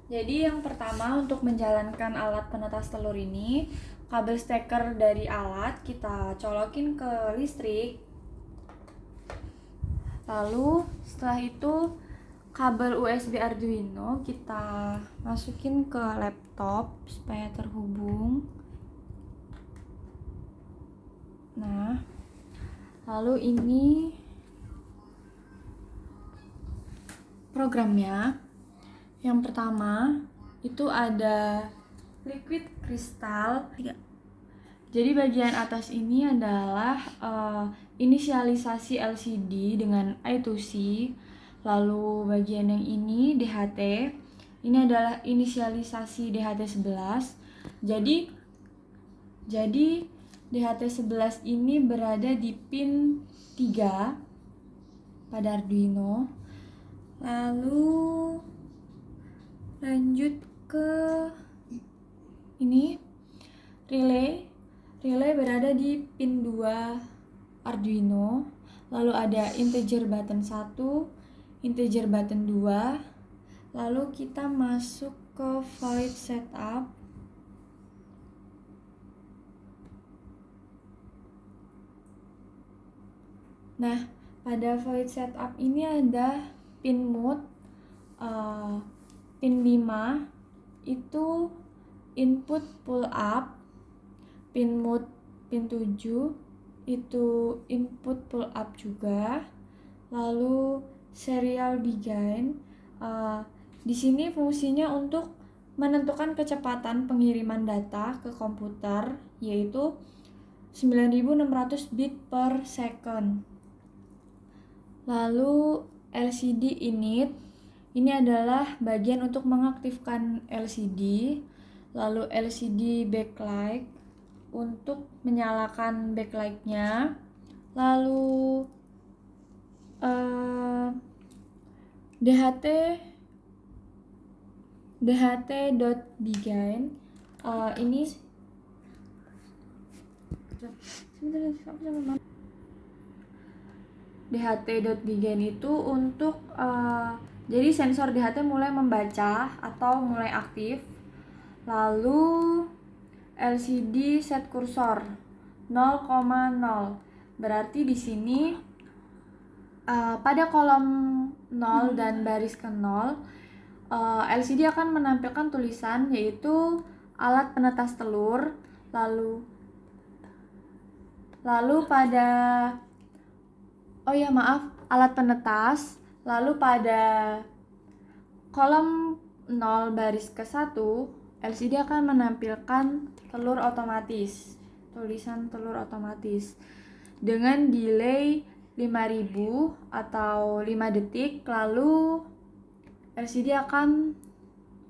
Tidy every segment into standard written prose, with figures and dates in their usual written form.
Jadi yang pertama untuk menjalankan alat penetas telur ini, kabel steker dari alat kita colokin ke listrik. Lalu setelah itu kabel USB Arduino kita masukin ke laptop supaya terhubung. Nah, lalu ini programnya. Yang pertama itu ada liquid kristal. Jadi bagian atas ini adalah inisialisasi LCD dengan I2C. Lalu bagian yang ini DHT. Ini adalah inisialisasi DHT11. Jadi DHT11 ini berada di pin 3 pada Arduino. Lalu lanjut ke ini relay berada di pin 2 Arduino. Lalu ada integer button 1, integer button 2. Lalu kita masuk ke void setup. Nah, pada void setup ini ada pin mode pin 5 itu input pull up, pin mode pin 7 itu input pull up juga. Lalu serial begin di sini fungsinya untuk menentukan kecepatan pengiriman data ke komputer, yaitu 9600 bit per second. Lalu LCD init, ini adalah bagian untuk mengaktifkan LCD. Lalu LCD backlight untuk menyalakan backlightnya. Lalu DHT.begin ini DHT.begin itu untuk jadi sensor DHT mulai membaca atau mulai aktif. Lalu LCD set kursor 0,0. Berarti di sini pada kolom 0 dan baris ke 0 LCD akan menampilkan tulisan yaitu alat penetas telur. Lalu pada alat penetas. Lalu pada kolom 0 baris ke 1 LCD akan menampilkan telur otomatis, tulisan telur otomatis dengan delay 5000 atau 5 detik. Lalu LCD akan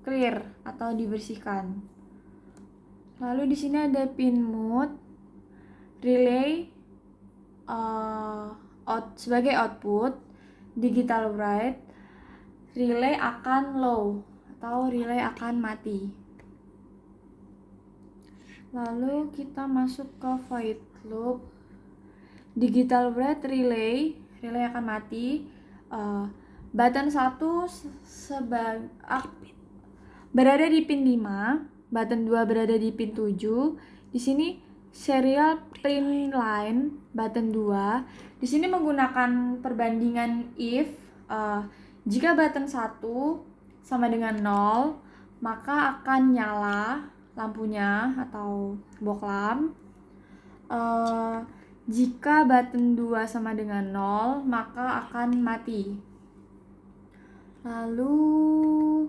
clear atau dibersihkan. Lalu di sini ada pin mode, relay sebagai output, digital write, relay akan low atau relay akan mati. Lalu kita masuk ke void loop, digital write relay akan mati. Button 1 berada di pin 5, button 2 berada di pin 7. Di sini serial print line button 2. Di sini menggunakan perbandingan if jika button 1 sama dengan 0, maka akan nyala lampunya atau boklam. Jika button 2 sama dengan 0, maka akan mati. Lalu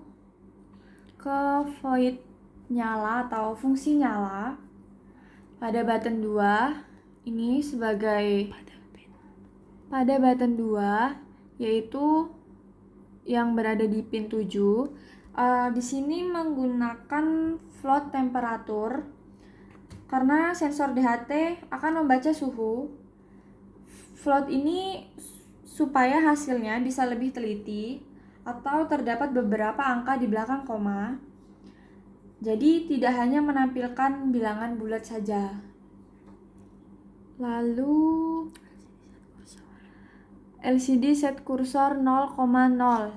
ke void nyala atau fungsi nyala. Pada button 2 ini pada button 2 yaitu yang berada di pin 7. Di sini menggunakan float temperatur karena sensor DHT akan membaca suhu. Float ini supaya hasilnya bisa lebih teliti atau terdapat beberapa angka di belakang koma. Jadi tidak hanya menampilkan bilangan bulat saja. Lalu LCD set kursor 0,0.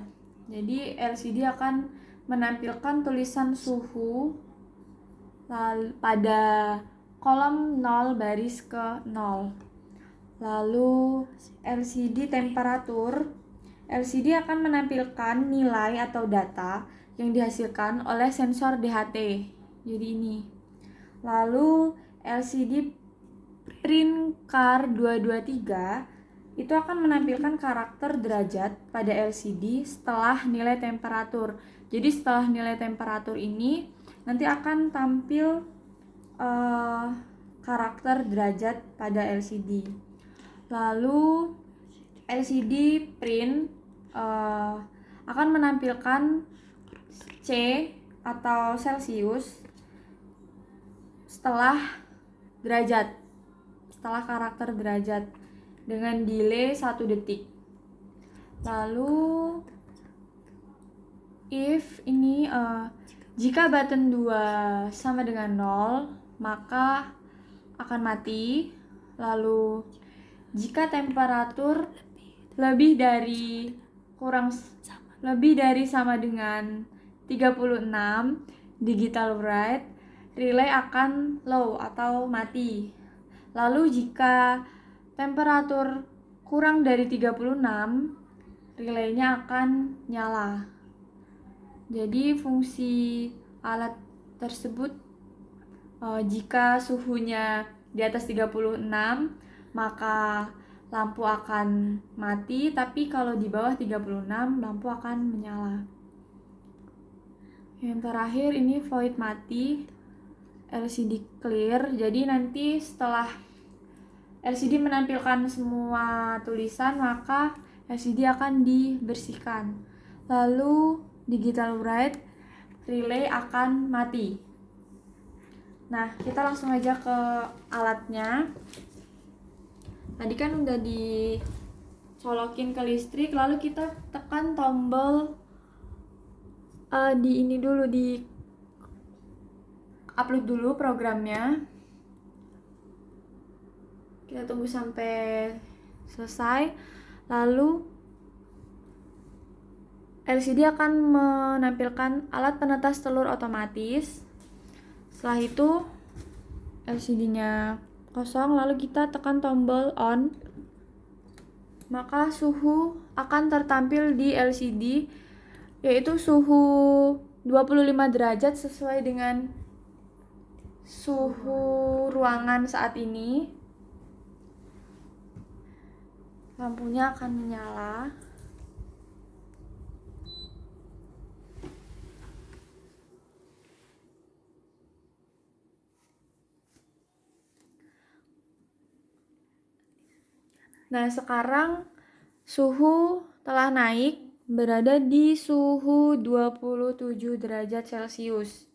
Jadi LCD akan menampilkan tulisan suhu pada kolom 0 baris ke 0. Lalu LCD temperatur. LCD akan menampilkan nilai atau data yang dihasilkan oleh sensor DHT. Jadi ini. Lalu LCD print car 223 itu akan menampilkan karakter derajat pada LCD setelah nilai temperatur. Jadi setelah nilai temperatur ini nanti akan tampil karakter derajat pada LCD. Lalu LCD print akan menampilkan C atau Celsius setelah karakter derajat dengan delay 1 detik. Lalu jika button 2 sama dengan 0 maka akan mati. Lalu jika temperatur lebih dari sama dengan 36 digital write, relay akan low atau mati. Lalu jika temperatur kurang dari 36, relaynya akan nyala. Jadi fungsi alat tersebut jika suhunya di atas 36 maka lampu akan mati, tapi kalau di bawah 36 lampu akan menyala. Yang terakhir ini void mati, LCD clear. Jadi nanti setelah LCD menampilkan semua tulisan maka LCD akan dibersihkan. Lalu digital write, relay akan mati. Nah, kita langsung aja ke alatnya. Tadi kan udah dicolokin ke listrik, lalu kita tekan tombol di upload dulu programnya. Kita tunggu sampai selesai. Lalu LCD akan menampilkan alat penetas telur otomatis. Setelah itu LCD-nya kosong, lalu kita tekan tombol on. Maka suhu akan tertampil di LCD, yaitu suhu 25 derajat sesuai dengan suhu ruangan saat ini. Lampunya akan menyala. Nah, sekarang suhu telah naik, berada di suhu 27 derajat Celcius.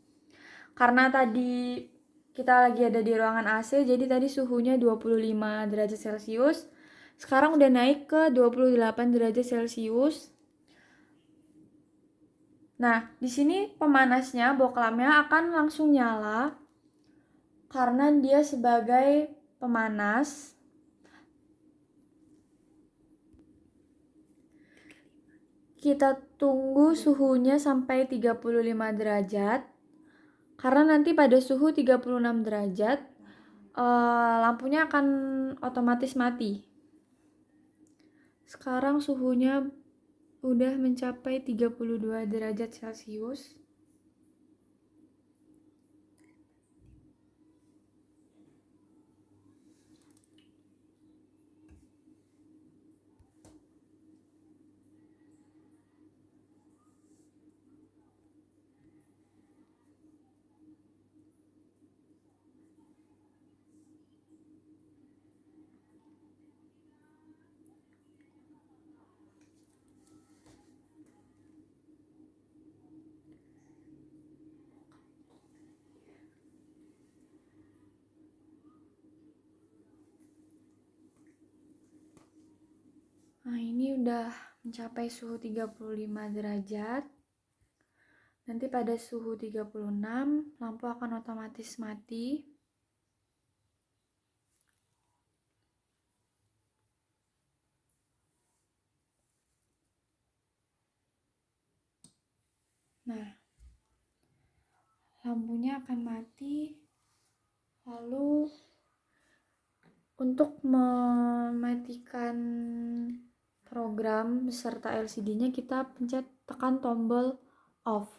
Karena tadi kita lagi ada di ruangan AC, jadi tadi suhunya 25 derajat Celcius. Sekarang udah naik ke 28 derajat Celcius. Nah, di sini pemanasnya, bohlamnya akan langsung nyala karena dia sebagai pemanas. Kita tunggu suhunya sampai 35 derajat. Karena nanti pada suhu 36 derajat, lampunya akan otomatis mati. Sekarang suhunya udah mencapai 32 derajat Celcius. Nah, ini udah mencapai suhu 35 derajat. Nanti pada suhu 36, lampu akan otomatis mati. Nah, lampunya akan mati. Lalu untuk mematikan program beserta LCD-nya kita tekan tombol off.